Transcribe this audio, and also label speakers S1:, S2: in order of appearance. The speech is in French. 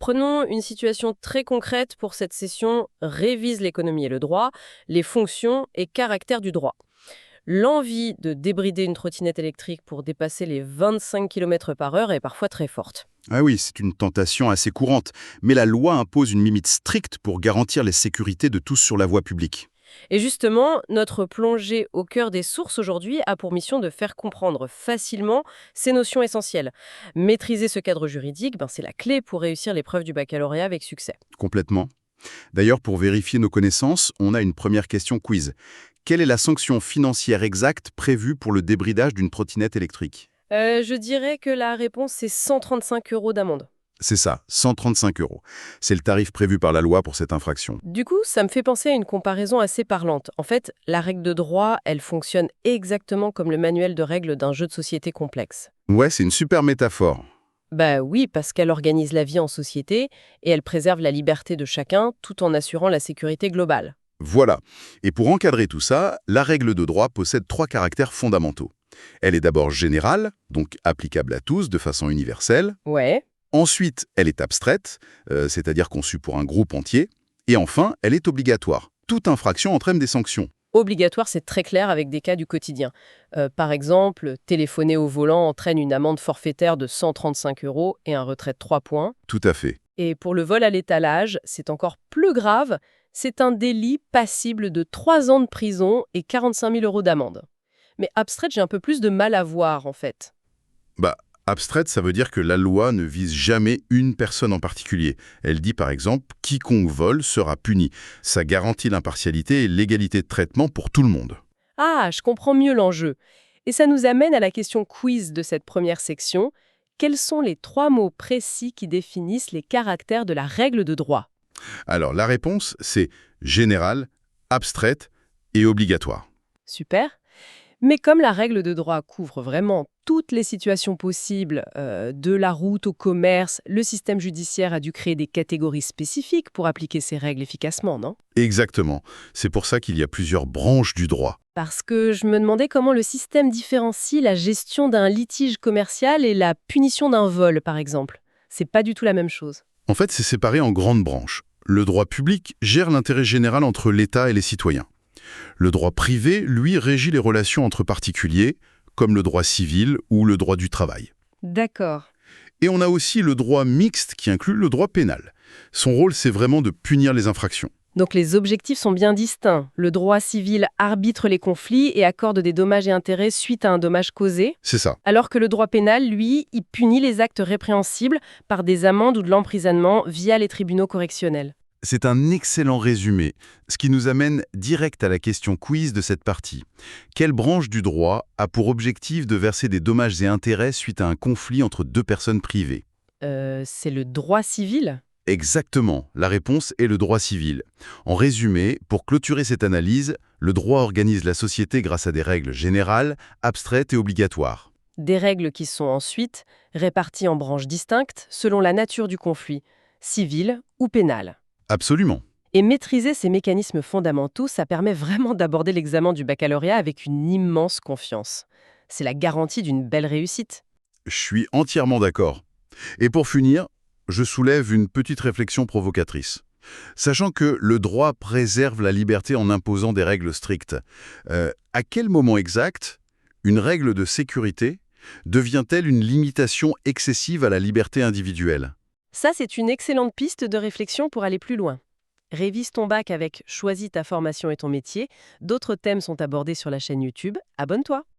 S1: Prenons une situation très concrète pour cette session Révise l'économie et le droit, les fonctions et caractères du droit. L'envie de débrider une trottinette électrique pour dépasser les 25 km/h est parfois très forte.
S2: Ah oui, c'est une tentation assez courante, mais la loi impose une limite stricte pour garantir les sécurités de tous sur la voie publique.
S1: Et justement, notre plongée au cœur des sources aujourd'hui a pour mission de faire comprendre facilement ces notions essentielles. Maîtriser ce cadre juridique, c'est la clé pour réussir l'épreuve du baccalauréat avec succès.
S2: Complètement. D'ailleurs, pour vérifier nos connaissances, on a une première question quiz. Quelle est la sanction financière exacte prévue pour le débridage d'une trottinette électrique?
S1: Je dirais que la réponse est 135 € d'amende.
S2: C'est ça, 135 €. C'est le tarif prévu par la loi pour cette infraction.
S1: Du coup, ça me fait penser à une comparaison assez parlante. En fait, la règle de droit, elle fonctionne exactement comme le manuel de règles d'un jeu de société complexe.
S2: Ouais, c'est une super métaphore.
S1: Bah oui, parce qu'elle organise la vie en société et elle préserve la liberté de chacun tout en assurant la sécurité globale.
S2: Voilà. Et pour encadrer tout ça, la règle de droit possède 3 caractères fondamentaux. Elle est d'abord générale, donc applicable à tous de façon universelle.
S1: Ouais.
S2: Ensuite, elle est abstraite, c'est-à-dire conçue pour un groupe entier. Et enfin, elle est obligatoire. Toute infraction entraîne des sanctions.
S1: Obligatoire, c'est très clair avec des cas du quotidien. Par exemple, téléphoner au volant entraîne une amende forfaitaire de 135 € et un retrait de 3 points.
S2: Tout à fait.
S1: Et pour le vol à l'étalage, c'est encore plus grave. C'est un délit passible de 3 ans de prison et 45 000 € d'amende. Mais abstraite, j'ai un peu plus de mal à voir, en fait.
S2: Abstraite, ça veut dire que la loi ne vise jamais une personne en particulier. Elle dit par exemple « quiconque vole sera puni ». Ça garantit l'impartialité et l'égalité de traitement pour tout le monde.
S1: Ah, je comprends mieux l'enjeu. Et ça nous amène à la question quiz de cette première section. Quels sont les 3 mots précis qui définissent les caractères de la règle de droit?
S2: Alors la réponse, c'est générale, abstraite et obligatoire.
S1: Super. Mais comme la règle de droit couvre vraiment toutes les situations possibles, de la route au commerce, le système judiciaire a dû créer des catégories spécifiques pour appliquer ces règles efficacement, non?
S2: Exactement. C'est pour ça qu'il y a plusieurs branches du droit.
S1: Parce que je me demandais comment le système différencie la gestion d'un litige commercial et la punition d'un vol, par exemple. C'est pas du tout la même chose.
S2: En fait, c'est séparé en grandes branches. Le droit public gère l'intérêt général entre l'État et les citoyens. Le droit privé, lui, régit les relations entre particuliers, comme le droit civil ou le droit du travail.
S1: D'accord.
S2: Et on a aussi le droit mixte qui inclut le droit pénal. Son rôle, c'est vraiment de punir les infractions.
S1: Donc les objectifs sont bien distincts. Le droit civil arbitre les conflits et accorde des dommages et intérêts suite à un dommage causé,
S2: C'est ça.
S1: alors que le droit pénal, lui, il punit les actes répréhensibles par des amendes ou de l'emprisonnement via les tribunaux correctionnels.
S2: C'est un excellent résumé, ce qui nous amène direct à la question quiz de cette partie. Quelle branche du droit a pour objectif de verser des dommages et intérêts suite à un conflit entre 2 personnes privées?
S1: C'est le droit civil?
S2: Exactement, la réponse est le droit civil. En résumé, pour clôturer cette analyse, le droit organise la société grâce à des règles générales, abstraites et obligatoires.
S1: Des règles qui sont ensuite réparties en branches distinctes selon la nature du conflit, civil ou pénal.
S2: Absolument.
S1: Et maîtriser ces mécanismes fondamentaux, ça permet vraiment d'aborder l'examen du baccalauréat avec une immense confiance. C'est la garantie d'une belle réussite.
S2: Je suis entièrement d'accord. Et pour finir, je soulève une petite réflexion provocatrice. Sachant que le droit préserve la liberté en imposant des règles strictes, à quel moment exact une règle de sécurité devient-elle une limitation excessive à la liberté individuelle?
S1: Ça, c'est une excellente piste de réflexion pour aller plus loin. Révise ton bac avec Choisis ta formation et ton métier. D'autres thèmes sont abordés sur la chaîne YouTube. Abonne-toi.